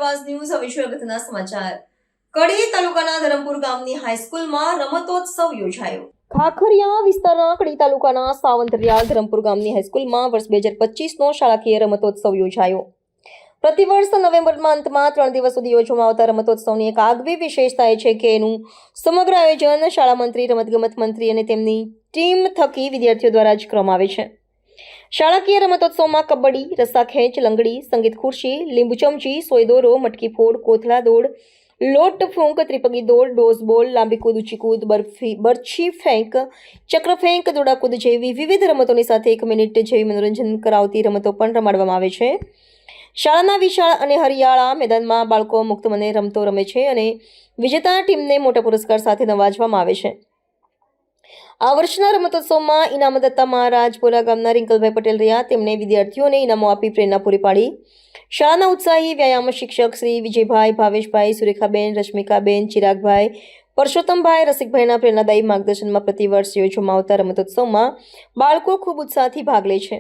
આવાજ ન્યૂઝ હવે છે અગત્યના સમાચાર। કડી તાલુકાના ધરમપુર ગામની હાઈસ્કૂલમાં રમતોત્સવ યોજાયો। ખાખરિયા વિસ્તારના કડી તાલુકાના સાવંતરિયાળ ધરમપુર ગામની હાઈસ્કૂલમાં વર્ષ 2025નો શાળાકીય રમતોત્સવ યોજાયો। પ્રતિવર્ષ નવેમ્બરના અંતમાં 3 દિવસ સુધી યોજવામાં આવતા રમતોત્સવની એક આગવી વિશેષતા એ છે કે એનું સમગ્ર આયોજન શાળા મંત્રી, રમતગમત મંત્રી અને તેમની ટીમ થકી વિદ્યાર્થીઓ દ્વારા જ કરવામાં આવે છે। શાળાકીય રમતોત્સવમાં કબડ્ડી, રસ્સાખેંચ, લંગડી, સંગીત ખુરશી, લીંબુ ચમચી, સોય દોરો, મટકી ફોડ, કોથળા દોડ, લોટ ફૂંક, ત્રિપગી દોડ, ડોઝ બોલ, લાંબી કૂદ, ઊંચી કૂદ, બરછી ફેંક, ચક્ર ફેંક, દોડાકૂદ જેવી વિવિધ રમતોની સાથે 1 મિનિટ જેવી મનોરંજન કરાવતી રમતો પણ રમાડવામાં આવે છે। શાળાના વિશાળ અને હરિયાળા મેદાનમાં બાળકો મુક્ત મને રમતો રમે છે અને વિજેતા ટીમને મોટા પુરસ્કાર સાથે નવાજવામાં આવે છે। આ વર્ષના રમતોત્સવમાં ઇનામદાતા મહારાજપુરા ગામના રિંકલભાઈ પટેલ રહ્યા। તેમણે વિદ્યાર્થીઓને ઇનામો આપી પ્રેરણા પૂરી પાડી। શાળાના ઉત્સાહી વ્યાયામ શિક્ષક શ્રી વિજયભાઈ, ભાવેશભાઈ, સુરેખાબેન, રશ્મિકાબેન, ચિરાગભાઈ, પરસોત્તમભાઈ, રસિકભાઈના પ્રેરણાદાયી માર્ગદર્શનમાં પ્રતિવર્ષ યોજવામાં આવતા રમતોત્સવમાં બાળકો ખૂબ ઉત્સાહથી ભાગ લે છે।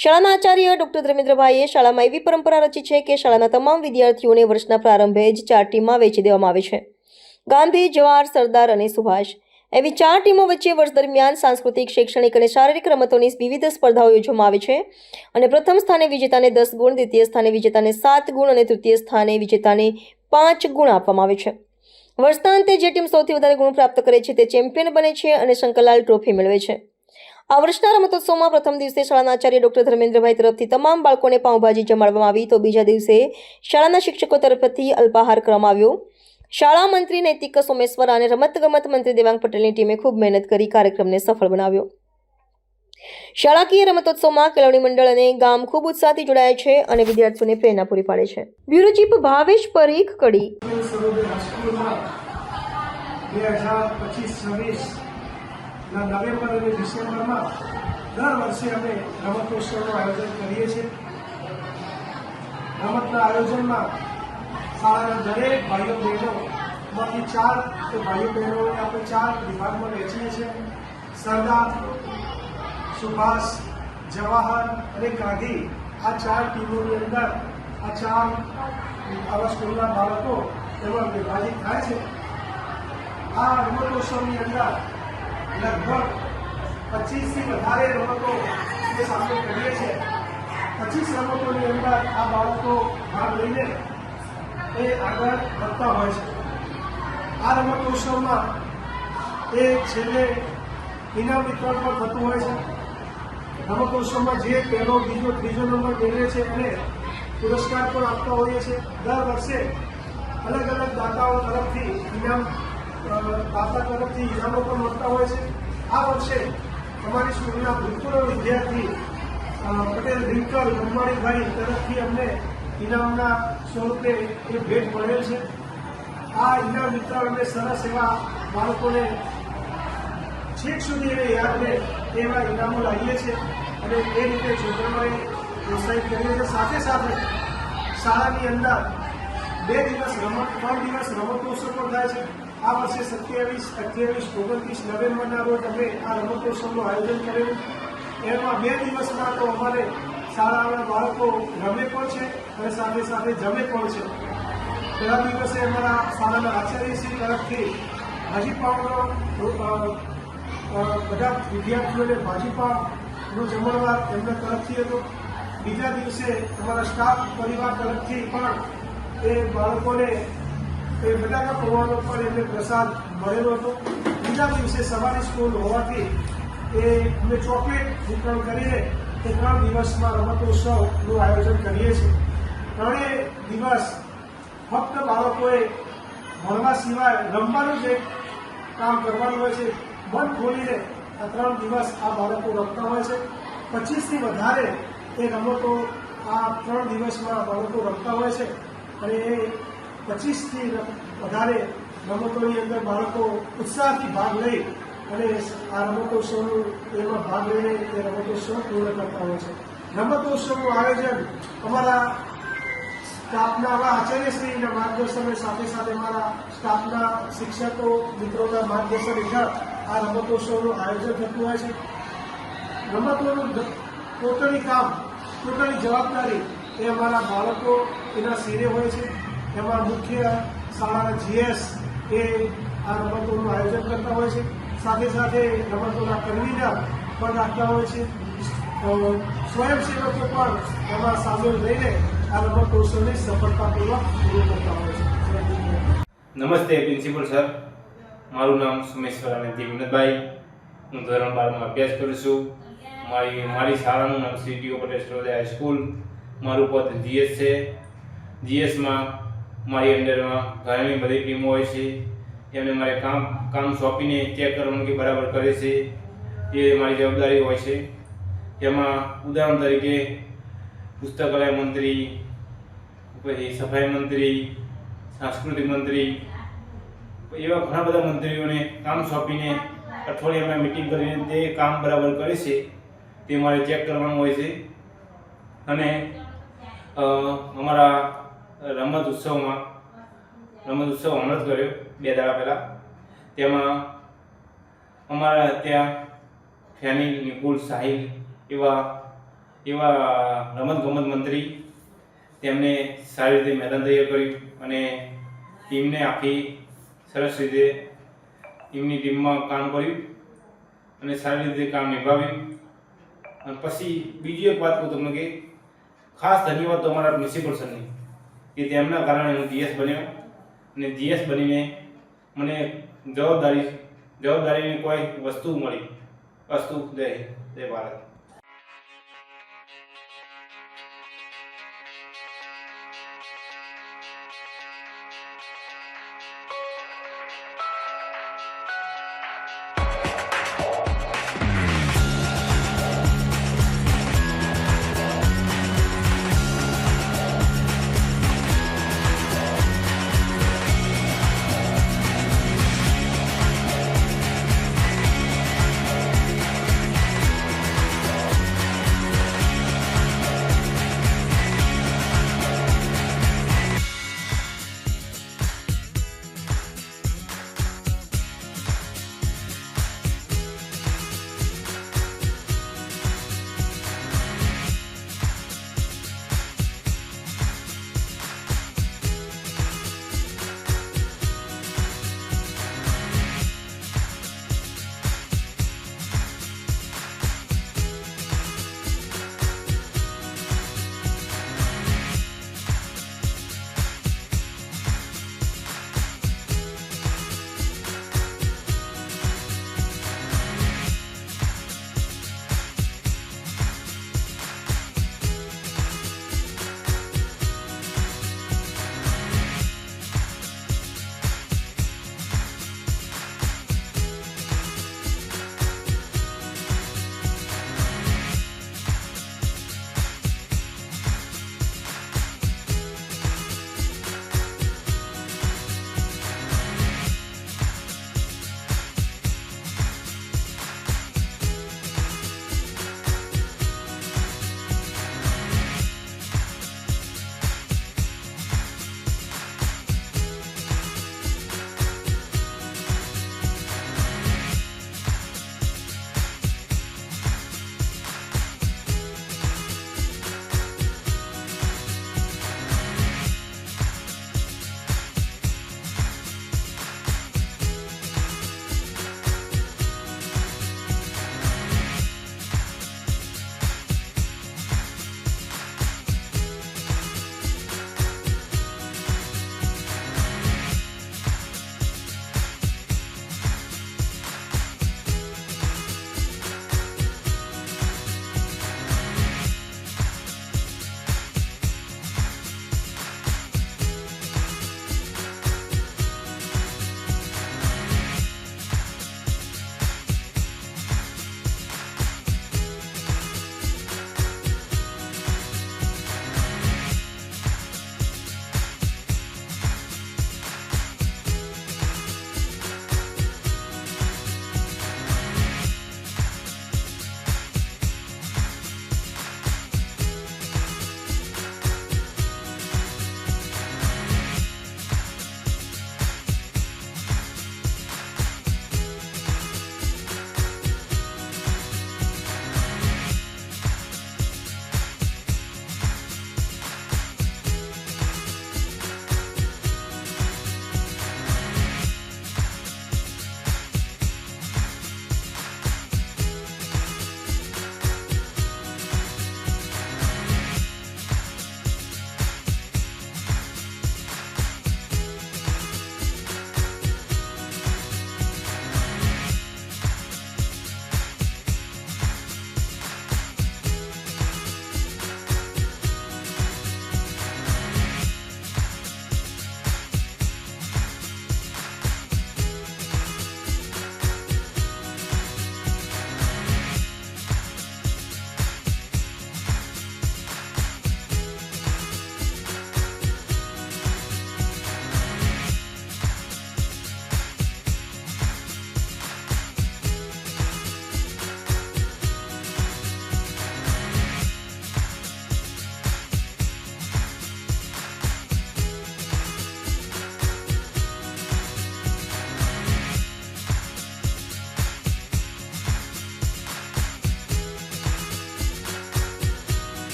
શાળાના આચાર્ય ડોક્ટર ધર્મેન્દ્રભાઈએ શાળામાં એવી પરંપરા રચી છે કે શાળાના તમામ વિદ્યાર્થીઓને વર્ષના પ્રારંભે જ 4 ટીમમાં વહેંચી દેવામાં આવે છે। ગાંધી, જવાહર, સરદાર અને સુભાષ એવી 4 ટીમો વચ્ચે વર્ષ દરમિયાન સાંસ્કૃતિક, શૈક્ષણિક અને શારીરિક રમતોની વિવિધ સ્પર્ધાઓ યોજવામાં આવે છે અને પ્રથમ સ્થાને વિજેતાને 10 ગુણ, દ્વિતીય સ્થાને વિજેતાને 7 ગુણ અને તૃતીય સ્થાને વિજેતાને 5 ગુણ આપવામાં આવે છે। વર્ષના અંતે જે ટીમ સૌથી વધારે ગુણ પ્રાપ્ત કરે છે તે ચેમ્પિયન બને છે અને શંકરલાલ ટ્રોફી મેળવે છે। આ વર્ષના રમતોત્સવમાં પ્રથમ દિવસે શાળાના આચાર્ય ડોક્ટર ધર્મેન્દ્રભાઈ તરફથી તમામ બાળકોને પાઉંભાજી જમાડવામાં આવી તો બીજા દિવસે શાળાના શિક્ષકો તરફથી અલ્પાહાર કરવામાં આવ્યો। શાળા મંત્રી નૈતિક સોમેશ્વર અને રમતગમત મંત્રી દેવાંગ પટેલની ટીમે ખૂબ મહેનત કરી કાર્યક્રમને સફળ બનાવ્યો। શાળાકીય રમતોત્સવમાં કેળવણી મંડળ અને ગામ ખૂબ ઉત્સાહથી જોડાયા છે અને વિદ્યાર્થીઓને પ્રેરણા પૂરી પાડે છે। બ્યુરો ચીફ ભાવેશ પરીખ, કડી। 2025-26 નવેમ્બર અને ડિસેમ્બરમાં દર વર્ષે અમે રમતોત્સવનું આયોજન કરીએ છીએ। રમતના આયોજનમાં શાળાના દરેક ભાઈઓ બહેનોમાંથી 4 ભાઈઓ બહેનોને આપણે 4 વિભાગમાં વહેંચીએ છીએ। સરદાર, સુભાષ, જવાહર અને ગાંધી આ 4 ટીમોની અંદર આ 4 આવા સ્કૂલના બાળકો એમાં વિભાજિત થાય છે। આ રમતોત્સવની અંદર લગભગ 25થી વધારે રમતો સામેલ કરીએ છીએ। 25 રમતોની અંદર આ બાળકો ભાગ લઈને એ આગળ વધતા હોય છે। આ રમતોત્સવમાં એ છેલ્લે ઇનામ વિતરણ પણ થતું હોય છે। રમતોત્સવમાં જે પહેલો, બીજો, ત્રીજો નંબર મેળવે છે એને પુરસ્કાર પણ આપતા હોઈએ છીએ। દર વર્ષે અલગ અલગ દાતાઓ તરફથી દાતા તરફથી ઇનામો પણ મળતા હોય છે। આ વર્ષે અમારી સ્કૂલના ભૂતપૂર્વ વિદ્યાર્થી પટેલ રિંકલ લંબાણીભાઈ તરફથી અમને ઇનામના સ્વરૂપે એ ભેટ મળેલ છે। આ ઇનામ વિતરણ અમે સરસ એવા બાળકોને છેક સુધી એને યાદ રહે એવા ઇનામો લાવીએ છીએ અને એ રીતે છોકરાઓને પ્રોત્સાહિત કરીએ છીએ। સાથે સાથે શાળાની અંદર 2 દિવસ રમતોત્સવ પણ થાય છે। આ વર્ષે 27, 28, 29 નવેમ્બરના રોજ અમે આ રમતોત્સવનું આયોજન કરેલું। એમાં 2 દિવસમાં તો અમારે શાળાના બાળકો રમે પણ છે અને સાથે સાથે જમે પણ છે। પહેલા દિવસે અમારા શાળાના આચાર્યશ્રી તરફથી ભાજીપાવનો બધા વિદ્યાર્થીઓને ભાજીપાવનો જમણવાર એમના તરફથી હતો। બીજા દિવસે અમારા સ્ટાફ પરિવાર તરફથી પણ એ બાળકોને એ બટાકા પૌવાનો પણ એમને પ્રસાદ મળેલો હતો। બીજા દિવસે સવારની સ્કૂલ હોવાથી એ અમે ચોકલેટ વિતરણ કરીને એ 3 દિવસમાં રમતોત્સવનું આયોજન કરીએ છીએ। 3 દિવસ ફક્ત બાળકોએ ભણવા સિવાય રમવાનું જ એક કામ કરવાનું હોય છે। મન ખોલીને આ 3 દિવસ આ બાળકો રમતા હોય છે। 25થી વધારે એ રમતો આ 3 દિવસમાં બાળકો રમતા હોય છે અને એ 25થી વધારે રમતોની અંદર બાળકો ઉત્સાહથી ભાગ લઈ અને આ રમતોત્સવનું એમાં ભાગ લઈને એ રમતોત્સવ પૂર્ણ કરતા હોય છે। રમતોત્સવનું આયોજન અમારા સ્ટાફના આચાર્યશ્રીના માર્ગદર્શન સાથે સાથે અમારા સ્ટાફના શિક્ષકો મિત્રોના માર્ગદર્શન હેઠળ આ રમતોત્સવનું આયોજન થતું હોય છે। રમતોનું ટોટલી કામ, ટોટલી જવાબદારી એ અમારા બાળકો એના શિરે હોય છે. એમાં મુખ્ય શાળાના GS એ આ રમતોનું આયોજન કરતા હોય છે. સાથે સાથે રમતોના કન્વીનર પણ રાખતા હોય છે. સ્વયંસેવકો પણ એમાં સામેલ રહીને આ રમતોત્સવને સફળતાપૂર્વક પૂરો કરતા હોય છે. નમસ્તે પ્રિન્સિપલ સર, મારું નામ સોમેશ્વર આનંદજી વિનોદભાઈ. હું ધોરણ 12માં અભ્યાસ કરું છું. મારી શાળાનું નામ શ્રી ટી.ઓ. પટેલ સર્વોદય હાઈસ્કૂલ. મારું પદ GS છે. GSમાં મારી અંડરમાં ઘણી બધી ટીમો હોય છે. એમને મારે કામ સોંપીને ચેક કરવાનું કે બરાબર કરે છે એ મારી જવાબદારી હોય છે. એમાં ઉદાહરણ તરીકે પુસ્તકાલય મંત્રી, પછી સફાઈ મંત્રી, સાંસ્કૃતિક મંત્રી, એવા ઘણા બધા મંત્રીઓને કામ સોંપીને અઠવાડિયામાં મિટિંગ કરીને તે કામ બરાબર કરે છે તે મારે ચેક કરવાનું હોય છે. અને અમારા રમત ઉત્સવ હમણાં જ કર્યો 2 દાડા પહેલાં. તેમાં અમારા ત્યાં ફેની, નિકુલ, સાહિલ એવા રમતગમત મંત્રી તેમને સારી રીતે મેદાન તૈયાર કર્યું અને ટીમને આખી સરસ રીતે એમની ટીમમાં કામ કર્યું અને સારી રીતે કામ નિભાવ્યું. અને પછી બીજી એક વાત કહું તમને કે ખાસ ધન્યવાદ તો અમારા પ્રિન્સિપલ સરને કે તેમના કારણે હું GS બન્યો અને GS બનીને મને જવાબદારીની કોઈ વસ્તુ મળી. જય ભારત.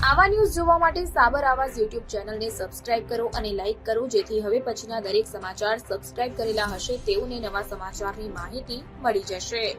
આવા ન્યૂઝ જોવા માટે સાબર આવાઝ યુટ્યુબ ચેનલને સબસ્ક્રાઇબ કરો અને લાઇક કરો, જેથી હવે પછીના દરેક સમાચાર સબસ્ક્રાઇબ કરેલા હશે તેઓને નવા સમાચારની માહિતી મળી જશે.